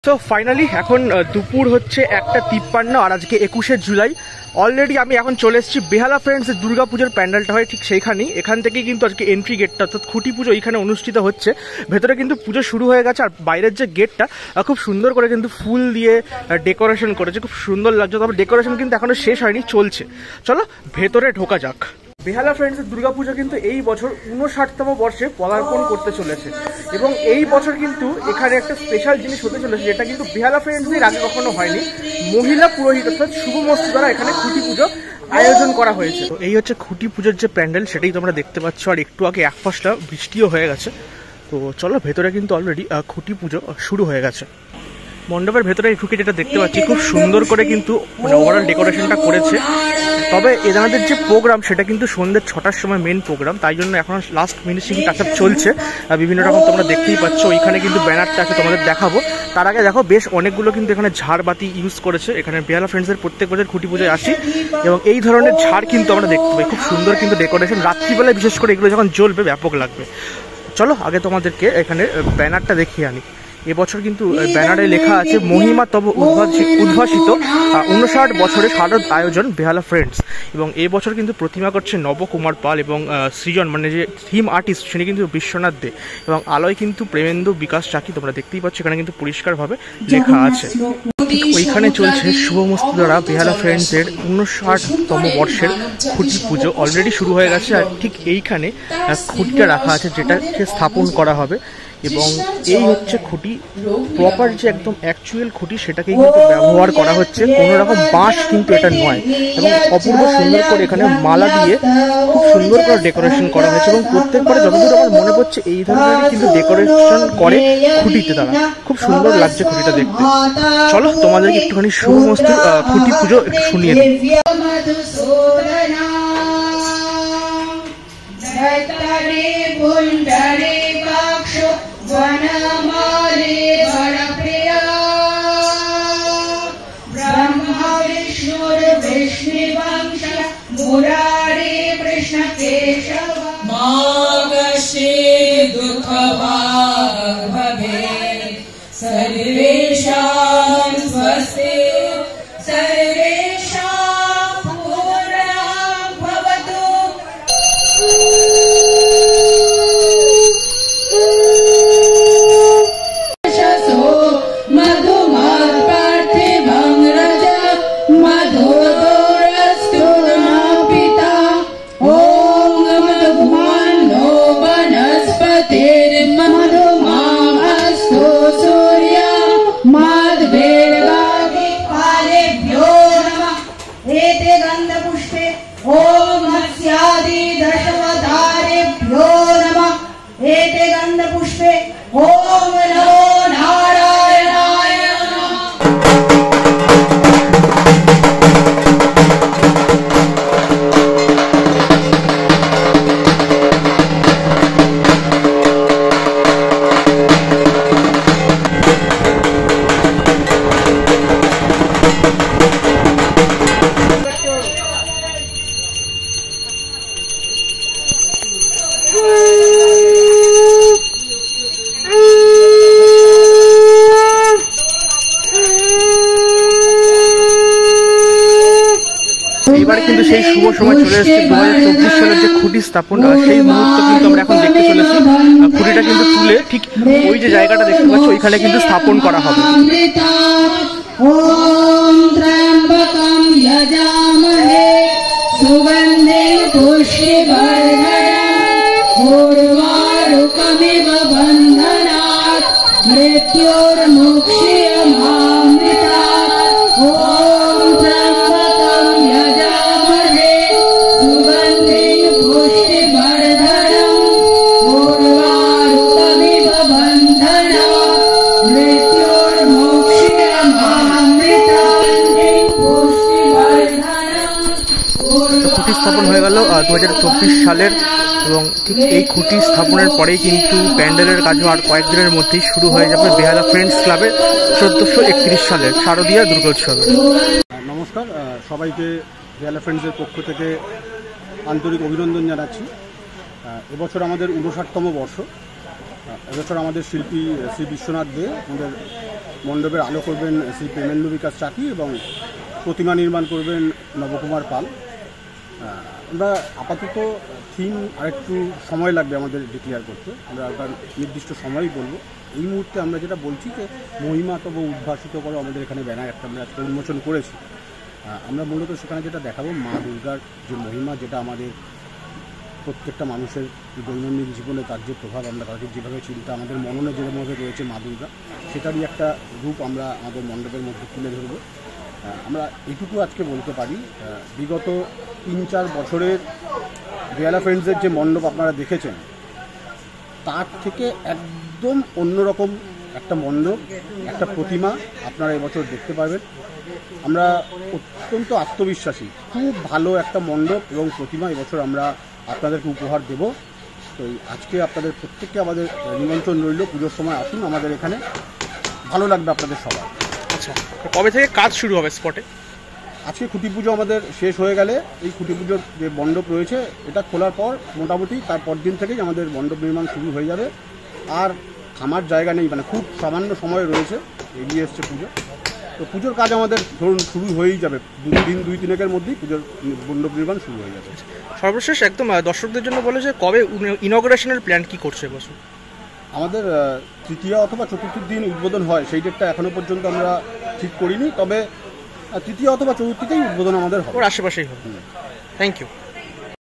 তো ফাইনালি এখন দুপুর হচ্ছে 1:53 আর আজকে 21শে জুলাই। অলরেডি আমি এখন চলে এসেছি বেহালা ফ্রেন্ডস দুর্গাপুজোর প্যান্ডেলটা হয় ঠিক সেইখানেই। এখান থেকেই কিন্তু আজকে এন্ট্রি গেটটা অর্থাৎ খুঁটি পুজো এইখানে অনুষ্ঠিত হচ্ছে। ভেতরে কিন্তু পুজো শুরু হয়ে গেছে আর বাইরের যে গেটটা খুব সুন্দর করে কিন্তু ফুল দিয়ে ডেকোরেশন করেছে, খুব সুন্দর লাগছে। তবে ডেকোরেশন কিন্তু এখনো শেষ হয়নি, চলছে। চলো ভেতরে ঢোকা যাক। বেহালা ফ্রেন্ডসের দুর্গাপুজো কিন্তু এই বছর 59তম বর্ষে পদার্পণ করতে চলেছে এবং এই বছর কিন্তু এখানে একটা স্পেশাল জিনিস হতে চলেছে যেটা কিন্তু বেহালা ফ্রেন্ডসের আগে কখনো হয়নি। মহিলা পুরোহিত অর্থাৎ শুভমস্তি দ্বারা এখানে খুঁটি পুজো আয়োজন করা হয়েছে। তো এই হচ্ছে খুঁটি পুজোর যে প্যান্ডেল, সেটাই তোমরা দেখতে পাচ্ছ। আর একটু আগে এক ফসলা বৃষ্টিও হয়ে গেছে। তো চলো ভেতরে কিন্তু অলরেডি খুঁটি পুজো শুরু হয়ে গেছে। মণ্ডপের ভেতরে ঢুকে যেটা দেখতে পাচ্ছি খুব সুন্দর করে কিন্তু ওভারঅল ডেকোরেশনটা করেছে। তবে এনাদের যে প্রোগ্রাম সেটা কিন্তু সন্ধ্যে 6টার সময় মেন প্রোগ্রাম, তাই জন্য এখন লাস্ট ফিনিশিং টাচআপ চলছে। বিভিন্ন রকম তোমরা দেখতেই পাচ্ছ। ওইখানে কিন্তু ব্যানারটা আছে, তোমাদের দেখাবো। তার আগে দেখো বেশ অনেকগুলো কিন্তু এখানে ঝাড়বাতি ইউজ করেছে। এখানে বেহালা ফ্রেন্ডসের প্রত্যেক বছর খুঁটি পুজোয় আসি এবং এই ধরনের ঝাড় কিন্তু আমরা দেখতে পাই। খুব সুন্দর কিন্তু ডেকোরেশন, রাত্রিবেলায় বিশেষ করে এগুলো যখন জ্বলবে ব্যাপক লাগবে। চলো আগে তোমাদেরকে এখানে ব্যানারটা দেখিয়ে আনি। এবছর কিন্তু ব্যানারে লেখা আছে মহিমা তব উদ্ভাসিত 59 বছরে শারদ আয়োজন বেহালা ফ্রেন্ডস। এবং এবছর কিন্তু প্রতিমা করছে নবকুমার পাল এবং সৃজন মানে যে থিম আর্টিস্ট তিনি কিন্তু বিশ্বনাথ দে এবং আলোয় কিন্তু প্রেমেন্দু বিকাশ চাকি। তোমরা দেখতেই পাচ্ছ এখানে কিন্তু পরিষ্কারভাবে লেখা আছে। ওইখানে চলছে শুভমস্তি দ্বারা বেহালা ফ্রেন্ডসের 59তম বর্ষের খুঁটি পুজো অলরেডি শুরু হয়ে গেছে। আর ঠিক এইখানে খুঁটিটা রাখা আছে যেটাকে স্থাপন করা হবে এবং এই হচ্ছে খুঁটি প্রপার যে একদম অ্যাকচুয়াল খুঁটি সেটাকেই কিন্তু ব্যবহার করা হচ্ছে, কোনো রকম বাঁশ কিন্তু এটা নয়। এবং অপূর্ব সুন্দর করে এখানে মালা দিয়ে খুব সুন্দর করে ডেকোরেশন করা হয়েছে এবং প্রত্যেকবারে যতদূর আমার মনে পড়ছে এই ধরনের কিন্তু ডেকোরেশন করে খুঁটিতে তারা। খুব সুন্দর লাগছে খুঁটিটা দেখতে। চলো তোমাদেরকে একটুখানি শুভমস্তির খুঁটি পুজো একটু শুনিয়ে দিই। सर्वेषां स्वस्ति सर्वेषां पूर्णं भवतु। शसो मधुमत्पार्थिवं रज मधुदोरस्तु पिता। ॐ मधुमानो वनस्पतिर्मधुमास्तु सूर्य मद्वेर्गादिपालेभ्यो नमः। एते गन्धपुष्पे ॐ मत्स्यादि दशवतारेभ्यो नमः। एते गन्धपुष्पे ॐ नमो नारायणाय नमः। এইবারে কিন্তু সেই শুভ সময় চলে এসেছে 2024 সালের যে খুঁটি স্থাপন, সেই মুহূর্ত কিন্তু আমরা এখন দেখতে চলেছি। খুঁটিটা কিন্তু তুলে ঠিক ওই যে জায়গাটা দেখতে পাচ্ছ ওইখানে কিন্তু স্থাপন করা হবে। ওম ত্র্যম্বকম যজামহে সুগন্ধিং পুষ্টিবর্ধনং উর্বারুকমিব বন্ধনাৎ মৃত্যুর্মুক্ষীয়মামৃতাৎ। ওম ত্র্যম্বকম যজামহে সুগন্ধিং পুষ্টিবর্ধনং উর্বারুকমিব বন্ধনাৎ মৃত্যুর্মুক্ষীয়মামৃতাৎ। খুঁটি স্থাপন হয়ে গেল 2024 সালের এবং ঠিক এই খুঁটি স্থাপনের পরেই কিন্তু প্যান্ডেলের কাজও আর কয়েকদিনের মধ্যেই শুরু হয়ে যাবে বেহালা ফ্রেন্ডস ক্লাবের 1431 সালের শারদীয়া দুর্গোৎসবে। নমস্কার সবাইকে, বেহালা ফ্রেন্ডসের পক্ষ থেকে আন্তরিক অভিনন্দন জানাচ্ছি। এবছর আমাদের 59তম বর্ষ। এবছর আমাদের শিল্পী শ্রী বিশ্বনাথ দে, আমাদের মণ্ডপের আলো করবেন শ্রী প্রেমেন্দ্র বিকাশ চাকি এবং প্রতিমা নির্মাণ করবেন নবকুমার পাল। আমরা আপাতত থিম আরেকটু সময় লাগবে আমাদের ডিক্লেয়ার করতে, আমরা তার নির্দিষ্ট সময়ই বলবো। এই মুহূর্তে আমরা যেটা বলছি যে মহিমা তব উদ্ভাসিত করে আমাদের এখানে ব্যানার একটা আমরা আজকে উন্মোচন করেছি। আমরা মূলত সেখানে যেটা দেখাবো মা দুর্গার যে মহিমা, যেটা আমাদের প্রত্যেকটা মানুষের দৈনন্দিন জীবনে তার যে প্রভাব, আমরা তাকে যেভাবে চিন্তা আমাদের মননে যেভাবে রয়েছে মা দুর্গা, সেটারই একটা রূপ আমরা আমাদের মণ্ডপের মধ্যে তুলে ধরবো। আমরা এটুকু আজকে বলতে পারি, বিগত 3-4 বছরের বেহালা ফ্রেন্ডসের যে মণ্ডপ আপনারা দেখেছেন, তার থেকে একদম অন্যরকম একটা মণ্ডপ, একটা প্রতিমা আপনারা এবছর দেখতে পারবেন। আমরা অত্যন্ত আত্মবিশ্বাসী, খুব ভালো একটা মণ্ডপ এবং প্রতিমা এবছর আমরা আপনাদেরকে উপহার দেব। তো আজকে আপনাদের প্রত্যেককে আমাদের নিমন্ত্রণ রইল, পুজোর সময় আসুন আমাদের এখানে, ভালো লাগবে আপনাদের সবার। আচ্ছা, কবে থেকে কাজ শুরু হবে স্পটে? আজকে খুঁটি পুজো আমাদের শেষ হয়ে গেলে এই খুঁটি পুজোর যে মণ্ডপ রয়েছে এটা খোলার পর মোটামুটি তারপর দিন থেকেই আমাদের মণ্ডপ নির্মাণ শুরু হয়ে যাবে। আর থামার জায়গা নেই, মানে খুব সামান্য সময় রয়েছে, এগিয়ে এসছে পুজো। তো পুজোর কাজ আমাদের ধরুন শুরু হয়েই যাবে, 2-3 মধ্যেই পুজোর মণ্ডপ নির্মাণ শুরু হয়ে যাবে। সর্বশেষ একদম দর্শকদের জন্য বলে যে কবে ইনগ্রেশনের প্ল্যান কি করছে এবছর? আমাদের তৃতীয় অথবা চতুর্থীর দিন উদ্বোধন হয়, সেই ডেটটা এখনো পর্যন্ত আমরা ঠিক করিনি, তবে তৃতীয় অথবা চতুর্থীতেই উদ্বোধন আমাদের হবে। ওর আশেপাশেই হবে। Thank you.